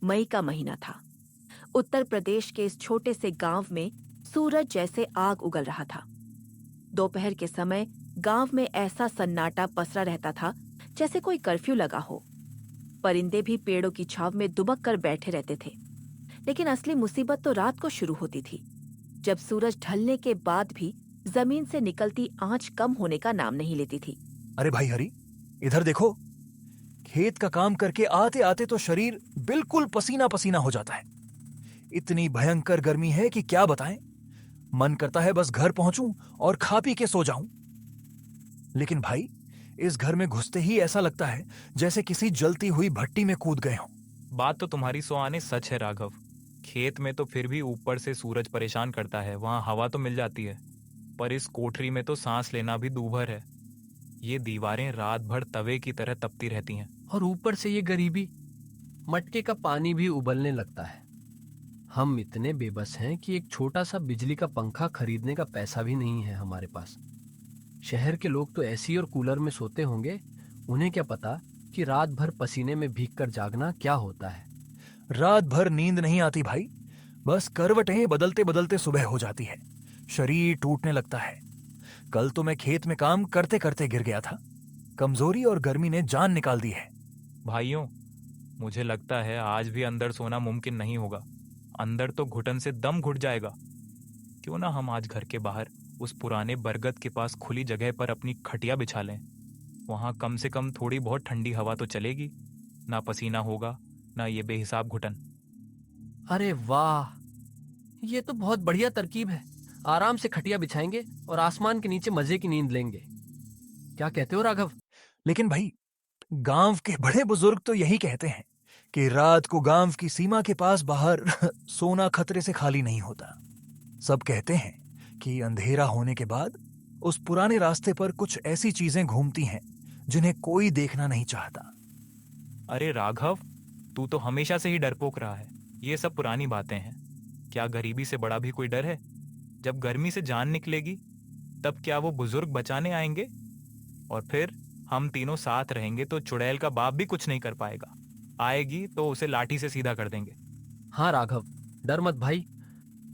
मई का महीना था। उत्तर प्रदेश के इस छोटे से गांव में सूरज जैसे आग उगल रहा था। दोपहर के समय गांव में ऐसा सन्नाटा पसरा रहता था जैसे कोई कर्फ्यू लगा हो। परिंदे भी पेड़ों की छाव में दुबक कर बैठे रहते थे। लेकिन असली मुसीबत तो रात को शुरू होती थी, जब सूरज ढलने के बाद भी जमीन से निकलती आंच कम होने का नाम नहीं लेती थी। अरे भाई हरी, इधर देखो। खेत का काम करके आते आते तो शरीर बिल्कुल पसीना पसीना हो जाता है। इतनी भयंकर गर्मी है कि क्या बताएं। मन करता है बस घर पहुंचूं और खा पी के सो जाऊं। लेकिन भाई, इस घर में घुसते ही ऐसा लगता है जैसे किसी जलती हुई भट्टी में कूद गए हों। बात तो तुम्हारी सौ आने सच है राघव। खेत में तो फिर भी ऊपर से सूरज परेशान करता है, वहां हवा तो मिल जाती है, पर इस कोठरी में तो सांस लेना भी दूभर है। ये दीवारें रात भर तवे की तरह तपती रहती हैं। और ऊपर से ये गरीबी, मटके का पानी भी उबलने लगता है। हम इतने बेबस हैं कि एक छोटा सा बिजली का पंखा खरीदने का पैसा भी नहीं है हमारे पास। शहर के लोग तो एसी और कूलर में सोते होंगे, उन्हें क्या पता कि रात भर पसीने में भीग कर जागना क्या होता है। रात भर नींद नहीं आती भाई, बस करवटें बदलते बदलते सुबह हो जाती है। शरीर टूटने लगता है। कल तो मैं खेत में काम करते करते गिर गया था। कमजोरी और गर्मी ने जान निकाल दी है। भाइयों, मुझे लगता है आज भी अंदर सोना मुमकिन नहीं होगा। अंदर तो घुटन से दम घुट जाएगा। क्यों ना हम आज घर के बाहर उस पुराने बरगद के पास खुली जगह पर अपनी खटिया बिछा लें। वहां कम से कम थोड़ी बहुत ठंडी हवा तो चलेगी, ना पसीना होगा, ना ये बेहिसाब घुटन। अरे वाह, ये तो बहुत बढ़िया तरकीब है। आराम से खटिया बिछाएंगे और आसमान के नीचे मजे की नींद लेंगे। क्या कहते हो राघव? लेकिन भाई, गांव के बड़े बुजुर्ग तो यही कहते हैं कि रात को गांव की सीमा के पास बाहर सोना खतरे से खाली नहीं होता। सब कहते हैं कि अंधेरा होने के बाद उस पुराने रास्ते पर कुछ ऐसी चीजें घूमती हैं जिन्हें कोई देखना नहीं चाहता। अरे राघव, तू तो हमेशा से ही डरपोक रहा है। ये सब पुरानी बातें हैं। क्या गरीबी से बड़ा भी कोई डर है? जब गर्मी से जान निकलेगी तब क्या वो बुजुर्ग बचाने आएंगे? और फिर हम तीनों साथ रहेंगे तो चुड़ैल का बाप भी कुछ नहीं कर पाएगा। आएगी तो उसे लाठी से सीधा कर देंगे। हाँ राघव, डर मत भाई।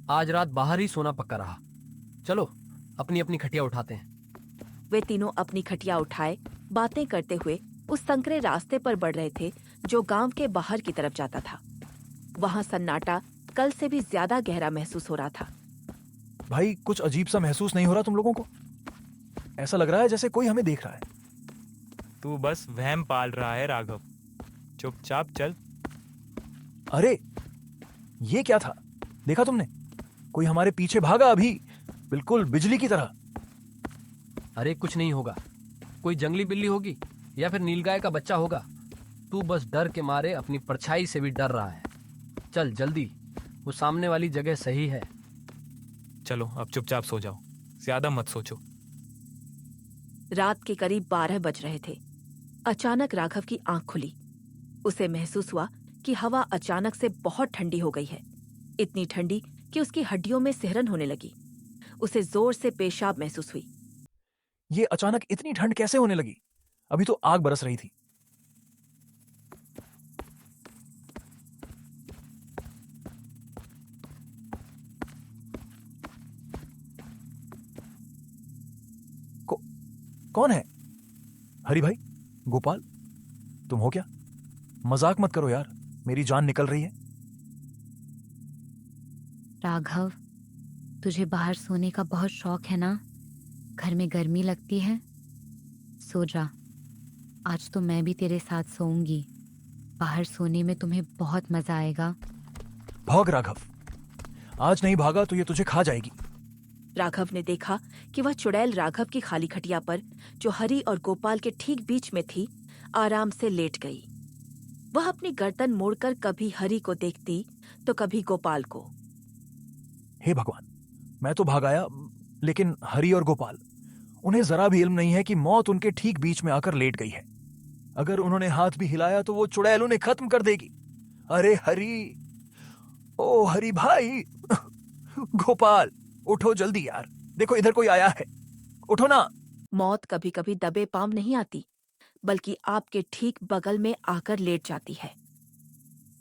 आज रात बाहर ही सोना पक्का रहा। चलो अपनी अपनी खटिया उठाते हैं। वे तीनों अपनी खटिया उठाए बातें करते हुए उस संकरे रास्ते पर बढ़ रहे थे जो गांव के बाहर की तरफ जाता था। वहां सन्नाटा कल से भी ज्यादा गहरा महसूस हो रहा था। भाई, कुछ अजीब सा महसूस नहीं हो रहा तुम लोगों को? ऐसा लग रहा है जैसे कोई हमें देख रहा है। तू बस वहम पाल रहा है राघव। चुपचाप चल। अरे, ये क्या था? देखा तुमने? कोई हमारे पीछे भागा अभी, बिल्कुल बिजली की तरह। अरे कुछ नहीं होगा, कोई जंगली बिल्ली होगी या फिर नीलगाय का बच्चा होगा। तू बस डर के मारे अपनी परछाई से भी डर रहा है। चल जल्दी, वो सामने वाली जगह सही है। चलो अब चुपचाप सो जाओ, ज्यादा मत सोचो। रात के करीब 12 बज रहे थे। अचानक राघव की आंख खुली। उसे महसूस हुआ कि हवा अचानक से बहुत ठंडी हो गई है। इतनी ठंडी कि उसकी हड्डियों में सिहरन होने लगी। उसे जोर से पेशाब महसूस हुई। ये अचानक इतनी ठंड कैसे होने लगी? अभी तो आग बरस रही थी। कौन है? हरी भाई, गोपाल, तुम हो क्या? मजाक मत करो यार, मेरी जान निकल रही है। राघव, तुझे बाहर सोने का बहुत शौक है ना? घर में गर्मी लगती है? सो जा। आज तो मैं भी तेरे साथ सोऊंगी। बाहर सोने में तुम्हें बहुत मजा आएगा। भाग राघव, आज नहीं भागा तो ये तुझे खा जाएगी। राघव ने देखा कि वह चुड़ैल राघव की खाली खटिया पर, जो हरी और गोपाल के ठीक बीच में थी, आराम से लेट गई। वह अपनी गर्दन मोड़कर कभी हरी को देखती तो कभी गोपाल को। हे भगवान, मैं तो भाग आया, लेकिन हरी और गोपाल, उन्हें जरा भी इल्म नहीं है कि मौत उनके ठीक बीच में आकर लेट गई है। अगर उन्होंने हाथ भी हिलाया तो वो चुड़ैल उन्हें खत्म कर देगी। अरे हरी, ओ हरी भाई, गोपाल, उठो जल्दी यार, देखो इधर कोई आया है, उठो ना। मौत कभी कभी दबे पांव नहीं आती, बल्कि आपके ठीक बगल में आकर लेट जाती है।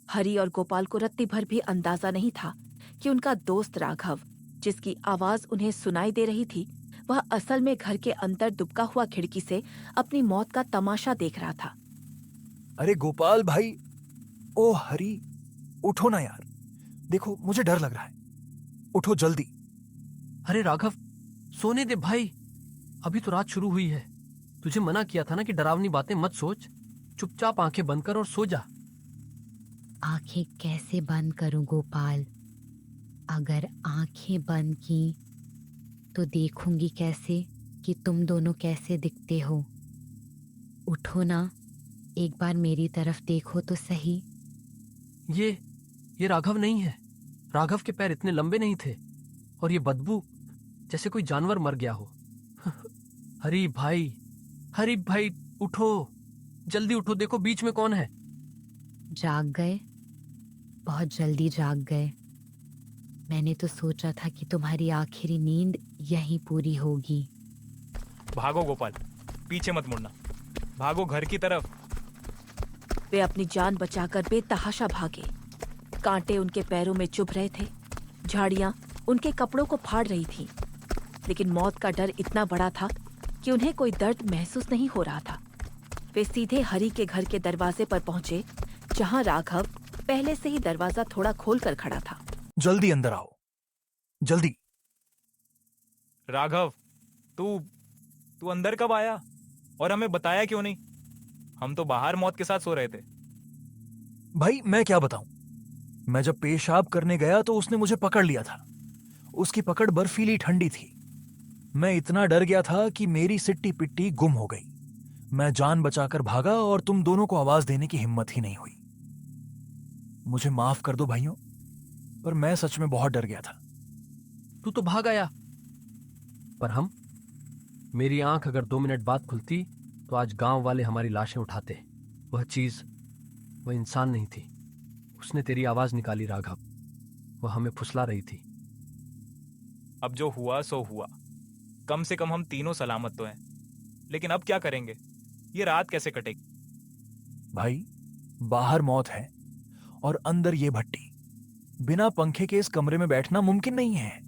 हरि और गोपाल को रत्ती भर भी अंदाजा नहीं था कि उनका दोस्त राघव, जिसकी आवाज उन्हें सुनाई दे रही थी, वह असल में घर के अंदर दुबका हुआ खिड़की से अपनी मौत का तमाशा देख रहा था। अरे गोपाल भाई, ओ हरी, उठो ना यार, देखो मुझे डर लग रहा है, उठो जल्दी। अरे राघव, सोने दे भाई, अभी तो रात शुरू हुई है। तुझे मना किया था ना कि डरावनी बातें मत सोच। चुपचाप आंखें बंद कर और सो जा। आंखें कैसे बंद करूं गोपाल? अगर आंखें बंद की तो देखूंगी कैसे कि तुम दोनों कैसे दिखते हो। उठो ना, एक बार मेरी तरफ देखो तो सही। ये राघव नहीं है। राघव के पैर इतने लंबे नहीं थे, और ये बदबू जैसे कोई जानवर मर गया हो। हरी भाई उठो, जल्दी उठो, देखो बीच में कौन है। जाग गए? बहुत जल्दी जाग गए। मैंने तो सोचा था कि तुम्हारी आखिरी नींद यहीं पूरी होगी। भागो गोपाल, पीछे मत मुड़ना, भागो घर की तरफ। वे अपनी जान बचाकर बेतहाशा भागे। कांटे उनके पैरों में चुभ रहे थे, झाड़ियां उनके कपड़ों को फाड़ रही थीं, लेकिन मौत का डर इतना बड़ा था कि उन्हें कोई दर्द महसूस नहीं हो रहा था। वे सीधे हरि के घर के दरवाजे पर पहुंचे, जहां राघव पहले से ही दरवाजा थोड़ा खोलकर खड़ा था। जल्दी अंदर आओ, जल्दी। राघव, तू अंदर कब आया और हमें बताया क्यों नहीं? हम तो बाहर मौत के साथ सो रहे थे। भाई मैं क्या बताऊं, मैं जब पेशाब करने गया तो उसने मुझे पकड़ लिया था। उसकी पकड़ बर्फीली ठंडी थी। मैं इतना डर गया था कि मेरी सिट्टी पिट्टी गुम हो गई। मैं जान बचाकर भागा और तुम दोनों को आवाज देने की हिम्मत ही नहीं हुई। मुझे माफ कर दो भाइयों, पर मैं सच में बहुत डर गया था। तू तो भाग आया, पर हम, मेरी आंख अगर 2 मिनट बाद खुलती तो आज गांव वाले हमारी लाशें उठाते। वह इंसान नहीं थी। उसने तेरी आवाज निकाली राघव। वह हमें फुसला रही थी। अब जो हुआ सो हुआ, कम से कम हम तीनों सलामत तो हैं। लेकिन अब क्या करेंगे? ये रात कैसे कटेगी? भाई, बाहर मौत है और अंदर ये भट्टी। बिना पंखे के इस कमरे में बैठना मुमकिन नहीं है।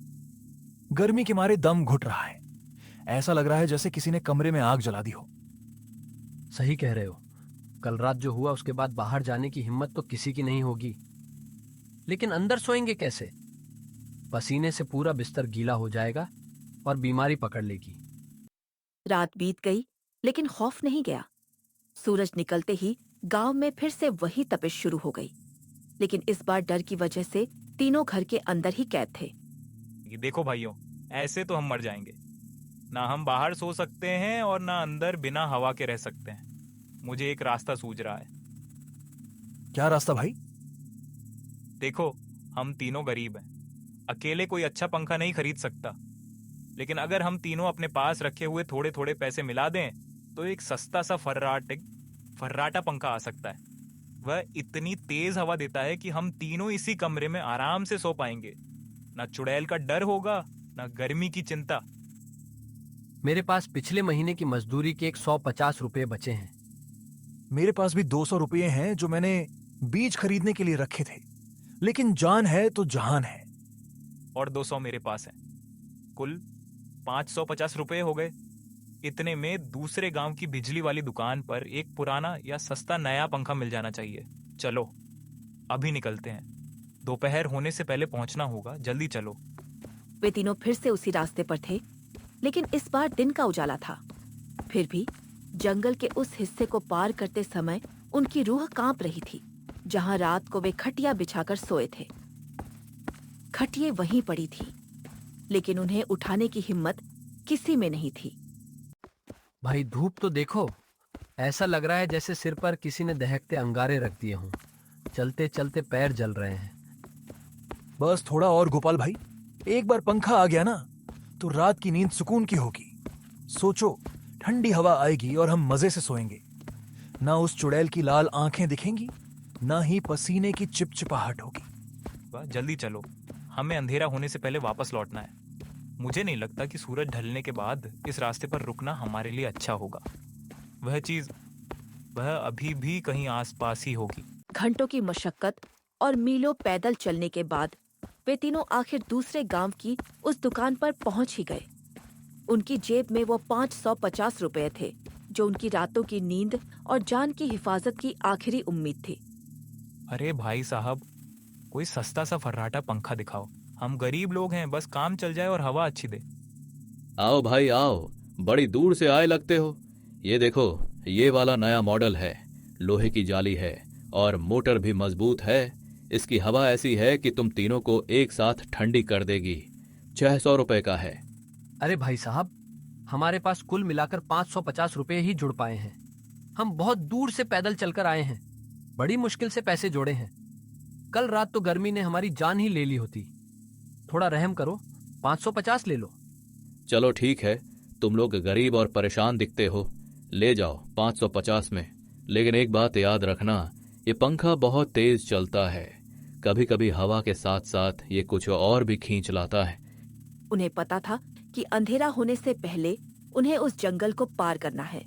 गर्मी के मारे दम घुट रहा है। ऐसा लग रहा है जैसे किसी ने कमरे में आग जला दी हो। सही कह रहे हो। कल रात जो हुआ उसके बाद बाहर जाने की हिम्मत तो किसी की नहीं होगी। लेकिन अंदर सोएंगे कैसे? पसीने से पूरा बिस्तर गीला हो जाएगा और बीमारी पकड़ लेगी। रात बीत गई, लेकिन खौफ नहीं गया। सूरज निकलते ही गांव में फिर से वही तपिश शुरू हो गई, लेकिन इस बार डर की वजह से तीनों घर के अंदर ही कैद थे। ये देखो भाइयों, ऐसे तो हम मर जाएंगे। ना हम बाहर सो सकते हैं और ना अंदर बिना हवा के रह सकते हैं। मुझे एक रास्ता सूझ रहा है। क्या रास्ता भाई? देखो, हम तीनों गरीब हैं, अकेले कोई अच्छा पंखा नहीं खरीद सकता। लेकिन अगर हम तीनों अपने पास रखे हुए थोड़े थोड़े पैसे मिला दें तो एक सस्ता सा फर्राटा पंखा आ सकता है। वह इतनी तेज हवा देता है कि हम तीनों इसी कमरे में आराम से सो पाएंगे। ना चुड़ैल का डर होगा, ना गर्मी की चिंता। मेरे पास पिछले महीने की मजदूरी के 150 रुपए बचे हैं। मेरे पास भी 200 रुपये हैं जो मैंने बीज खरीदने के लिए रखे थे। लेकिन जान है तो जहान है। और 200 मेरे पास है। कुल 550 रुपए हो गए। इतने में दूसरे गांव की बिजली वाली दुकान पर एक पुराना या सस्ता नया पंखा मिल जाना चाहिए। चलो अभी निकलते हैं, दोपहर होने से पहले पहुंचना होगा। जल्दी चलो। वे तीनों फिर से उसी रास्ते पर थे, लेकिन इस बार दिन का उजाला था। फिर भी जंगल के उस हिस्से को पार करते समय उनकी रूह कांप रही थी, जहां रात को वे खटिया बिछाकर सोए थे। खटिये वहीं पड़ी थी, लेकिन उन्हें उठाने की हिम्मत किसी में नहीं थी। भाई धूप तो देखो, ऐसा लग रहा है जैसे सिर पर किसी ने दहकते अंगारे रख दिए हों। चलते चलते पैर जल रहे हैं। बस थोड़ा और गोपाल भाई, एक बार पंखा आ गया ना तो रात की नींद सुकून की होगी। सोचो, ठंडी हवा आएगी और हम मजे से सोएंगे। ना उस चुड़ैल की लाल आंखें दिखेंगी, ना ही पसीने की चिपचिपाहट होगी। वाह, जल्दी चलो, हमें अंधेरा होने से पहले वापस लौटना है। मुझे नहीं लगता कि सूरज ढलने के बाद इस रास्ते पर रुकना हमारे लिए अच्छा होगा। वह अभी भी कहीं आसपास ही होगी। घंटों की मशक्कत और मीलों पैदल चलने के बाद वे तीनों आखिर दूसरे गांव की उस दुकान पर पहुंच ही गए। उनकी जेब में वो 550 रुपए थे, जो उनकी रातों की नींद और जान की हिफाजत की आखिरी उम्मीद थी। अरे भाई साहब, कोई सस्ता सा फर्राटा पंखा दिखाओ। हम गरीब लोग हैं, बस काम चल जाए और हवा अच्छी दे। आओ भाई आओ, बड़ी दूर से आए लगते हो। ये देखो, ये वाला नया मॉडल है, लोहे की जाली है और मोटर भी मजबूत है। इसकी हवा ऐसी है कि तुम तीनों को एक साथ ठंडी कर देगी। 600 रुपए का है। अरे भाई साहब, हमारे पास कुल मिलाकर 550 रुपए ही जुड़ पाए हैं। हम बहुत दूर से पैदल चलकर आए हैं, बड़ी मुश्किल से पैसे जोड़े हैं। कल रात तो गर्मी ने हमारी जान ही ले ली होती। थोड़ा रहम करो, 550 ले लो। चलो ठीक है, तुम लोग गरीब और परेशान दिखते हो, ले जाओ 550 में। लेकिन एक बात याद रखना, ये पंखा बहुत तेज चलता है, कभी कभी हवा के साथ साथ ये कुछ और भी खींच लाता है। उन्हें पता था कि अंधेरा होने से पहले उन्हें उस जंगल को पार करना है।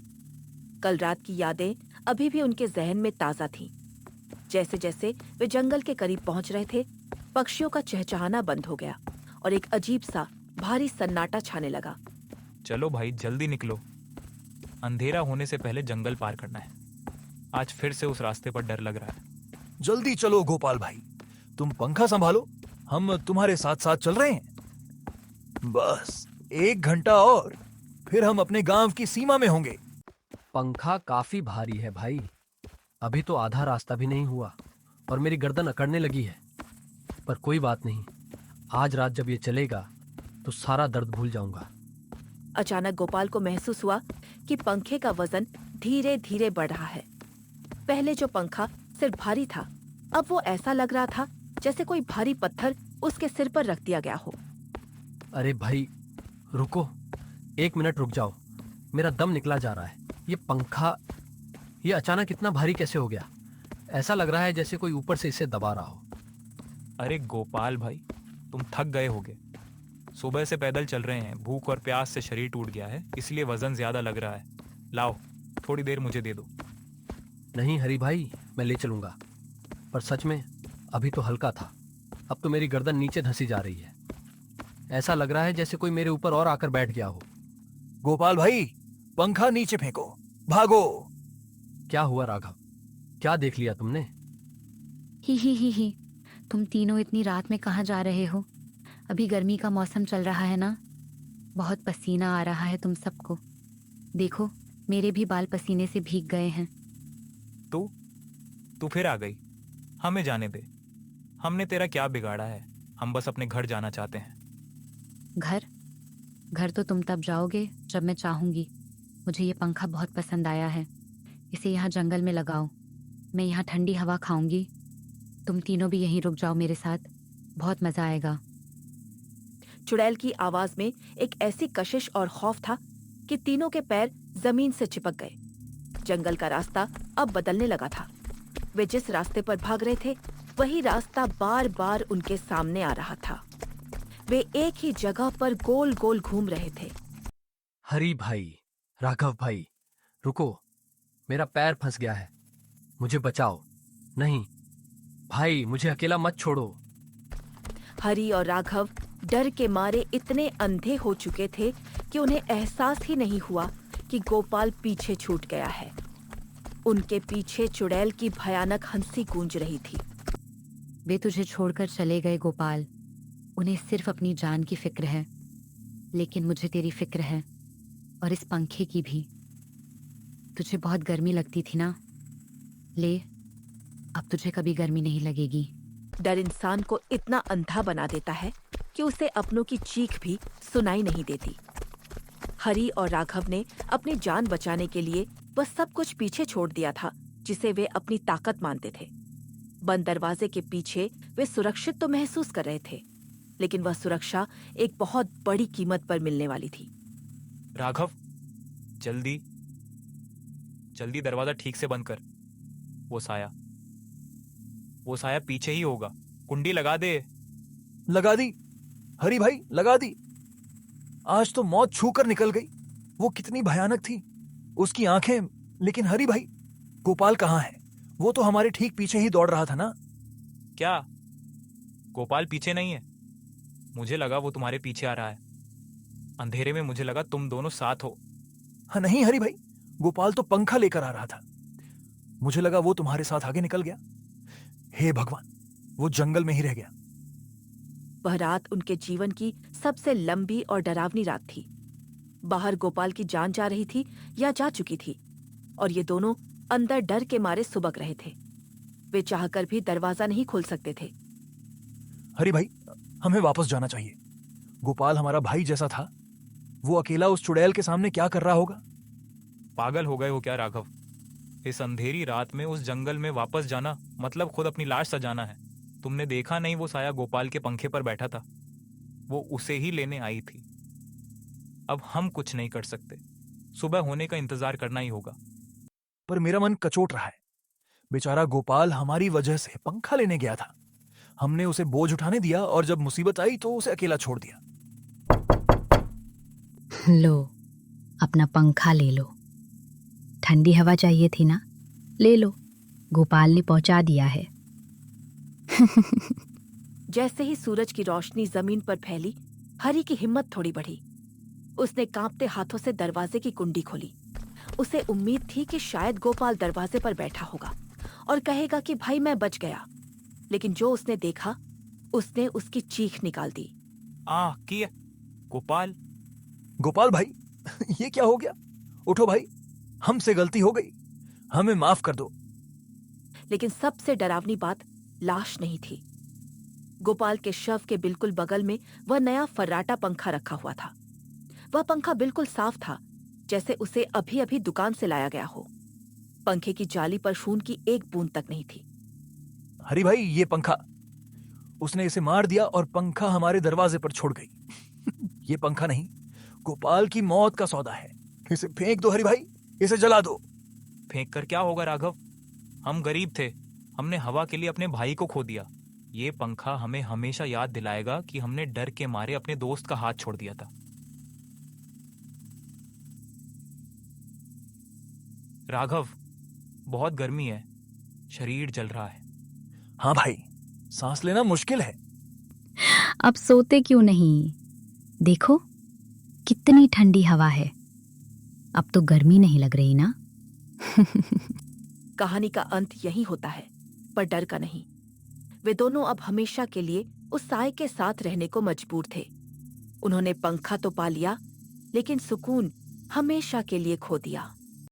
कल रात की यादें अभी भी उनके जहन में ताजा थीं। जैसे जैसे वे जंगल के करीब पहुंच रहे थे, पक्षियों का चहचहाना बंद हो गया और एक अजीब सा भारी सन्नाटा छाने लगा। चलो भाई, जल्दी निकलो, अंधेरा होने से पहले जंगल पार करना है। आज फिर से उस रास्ते पर डर लग रहा है। जल्दी चलो गोपाल भाई, तुम पंखा संभालो, हम तुम्हारे साथ साथ चल रहे हैं। बस 1 घंटा और फिर हम अपने गांव की सीमा में होंगे। पंखा काफी भारी है भाई, अभी तो आधा रास्ता भी नहीं हुआ और मेरी गर्दन अकड़ने लगी है। पर कोई बात नहीं, आज रात जब ये चलेगा तो सारा दर्द भूल जाऊंगा। अचानक गोपाल को महसूस हुआ कि पंखे का वजन धीरे धीरे बढ़ रहा है। पहले जो पंखा सिर्फ भारी था, अब वो ऐसा लग रहा था जैसे कोई भारी पत्थर उसके सिर पर रख दिया गया हो। अरे भाई रुको, 1 मिनट रुक जाओ, मेरा दम निकला जा रहा है। ये पंखा, ये अचानक इतना भारी कैसे हो गया? ऐसा लग रहा है जैसे कोई ऊपर से इसे दबा रहा हो। अरे गोपाल भाई, तुम थक गए होगे, सुबह से पैदल चल रहे हैं, भूख और प्यास से शरीर टूट गया है, इसलिए वजन ज्यादा लग रहा है। लाओ, थोड़ी देर मुझे दे दो। नहीं हरी भाई, मैं ले चलूंगा, पर सच में अभी तो हल्का था, अब तो मेरी गर्दन नीचे धंसी जा रही है। ऐसा लग रहा है जैसे कोई मेरे ऊपर और आकर बैठ गया हो। गोपाल भाई, पंखा नीचे फेंको, भागो। क्या हुआ राघव, क्या देख लिया तुमने? ही, तुम तीनों इतनी रात में कहाँ जा रहे हो? अभी गर्मी का मौसम चल रहा है ना, बहुत पसीना आ रहा है तुम सबको। देखो, मेरे भी बाल पसीने से भीग गए हैं। तू फिर आ गई, हमें जाने दे। हमने तेरा क्या बिगाड़ा है? हम बस अपने घर जाना चाहते हैं। घर तो तुम तब जाओगे जब मैं चाहूंगी। मुझे ये पंखा बहुत पसंद आया है, इसे यहाँ जंगल में लगाओ, मैं यहाँ ठंडी हवा खाऊंगी। तुम तीनों भी यहीं रुक जाओ मेरे साथ, बहुत मजा आएगा। चुड़ैल की आवाज में एक ऐसी कशिश और खौफ था कि तीनों के पैर जमीन से चिपक गए। जंगल का रास्ता अब बदलने लगा था। वे जिस रास्ते पर भाग रहे थे, वही रास्ता बार बार उनके सामने आ रहा था। वे एक ही जगह पर गोल गोल घूम रहे थे। हरी भाई, राघव भाई, रुको, मेरा पैर फंस गया है, मुझे बचाओ। नहीं भाई, मुझे अकेला मत छोड़ो। हरी और राघव डर के मारे इतने अंधे हो चुके थे कि उन्हें एहसास ही नहीं हुआ कि गोपाल पीछे छूट गया है। उनके पीछे चुड़ैल की भयानक हंसी गूंज रही थी। वे तुझे छोड़कर चले गए गोपाल, उन्हें सिर्फ अपनी जान की फिक्र है, लेकिन मुझे तेरी फिक्र है, और इस पंखे की भी। तुझे बहुत गर्मी लगती थी ना, ले, अब तुझे कभी गर्मी नहीं लगेगी। डर इंसान को इतना अंधा बना देता है कि उसे अपनों की चीख भी सुनाई नहीं देती। हरी और राघव ने अपनी जान बचाने के लिए वह सब कुछ पीछे छोड़ दिया था जिसे वे अपनी ताकत मानते थे। बंद दरवाजे के पीछे वे सुरक्षित तो महसूस कर रहे थे, लेकिन वह सुरक्षा एक बहुत बड़ी कीमत पर मिलने वाली थी। राघव, जल्दी जल्दी दरवाजा ठीक से बंद कर। वो साया पीछे ही होगा, कुंडी लगा दे। लगा दी हरी भाई, लगा दी। आज तो मौत छू कर निकल गई। वो कितनी भयानक थी, उसकी आंखें। लेकिन हरी भाई, गोपाल कहाँ है? वो तो हमारे ठीक पीछे ही दौड़ रहा था ना। क्या गोपाल पीछे नहीं है? मुझे लगा वो तुम्हारे पीछे आ रहा है। अंधेरे में मुझे लगा तुम दोनों साथ हो। हाँ नहीं हरी भाई, गोपाल तो पंखा लेकर आ रहा था। मुझे लगा वो तुम्हारे साथ आगे निकल गया। हे भगवान, वो जंगल में ही रह गया। वह रात उनके जीवन की सबसे लंबी और डरावनी रात थी। बाहर गोपाल की जान जा रही थी या जा चुकी थी, और ये दोनों अंदर डर के मारे सुबक रहे थे। वे चाहकर भी दरवाजा नहीं खोल सकते थे। हरी भाई, हमें वापस जाना चाहिए। गोपाल हमारा भाई जैसा था। वो अकेला उस चुड़ैल के सामने क्या कर रहा होगा? पागल हो गए हो क्या राघव? इस अंधेरी रात में उस जंगल में वापस जाना मतलब खुद अपनी लाश सजाना है। तुमने देखा नहीं वो साया गोपाल के पंखे पर बैठा था? वो उसे ही लेने आई थी। अब हम कुछ नहीं कर सकते। सुबह होने का इंतजार करना ही होगा। पर मेरा मन कचोट रहा है। बेचारा गोपाल हमारी वजह से पंखा लेने गया था। हमने उसे बोझ उठाने दिया और जब मुसीबत आई तो उसे अकेला छोड़ दिया। लो, अपना पंखा ले लो। ठंडी हवा चाहिए थी ना, ले लो, गोपाल ने पहुंचा दिया है। जैसे ही सूरज की रोशनी जमीन पर फैली, हरी की हिम्मत थोड़ी बढ़ी। उसने कांपते हाथों से दरवाजे की कुंडी खोली। उसे उम्मीद थी कि शायद गोपाल दरवाजे पर बैठा होगा और कहेगा कि भाई मैं बच गया। लेकिन जो उसने देखा, उसने उसकी चीख निकाल दी। किया गोपाल। गोपाल भाई, ये क्या हो गया? उठो भाई, हमसे गलती हो गई, हमें माफ कर दो। लेकिन सबसे डरावनी बात लाश नहीं थी। गोपाल के शव के बिल्कुल बगल में वह नया फर्राटा पंखा रखा हुआ था। वह पंखा बिल्कुल साफ था, जैसे उसे अभी अभी दुकान से लाया गया हो। पंखे की जाली पर खून की एक बूंद तक नहीं थी। हरी भाई, ये पंखा, उसने इसे मार दिया और पंखा हमारे दरवाजे पर छोड़ गई। ये पंखा नहीं, गोपाल की मौत का सौदा है। इसे फेंक दो हरी भाई, इसे जला दो। फेंक कर क्या होगा राघव? हम गरीब थे, हमने हवा के लिए अपने भाई को खो दिया। ये पंखा हमें हमेशा याद दिलाएगा कि हमने डर के मारे अपने दोस्त का हाथ छोड़ दिया था। राघव, बहुत गर्मी है, शरीर जल रहा है। हाँ भाई, सांस लेना मुश्किल है। अब सोते क्यों नहीं? देखो कितनी ठंडी हवा है। अब तो गर्मी नहीं लग रही ना? कहानी का अंत यही होता है, पर डर का नहीं। वे दोनों अब हमेशा के लिए उस साए के साथ रहने को मजबूर थे। उन्होंने पंखा तो पा लिया, लेकिन सुकून हमेशा के लिए खो दिया।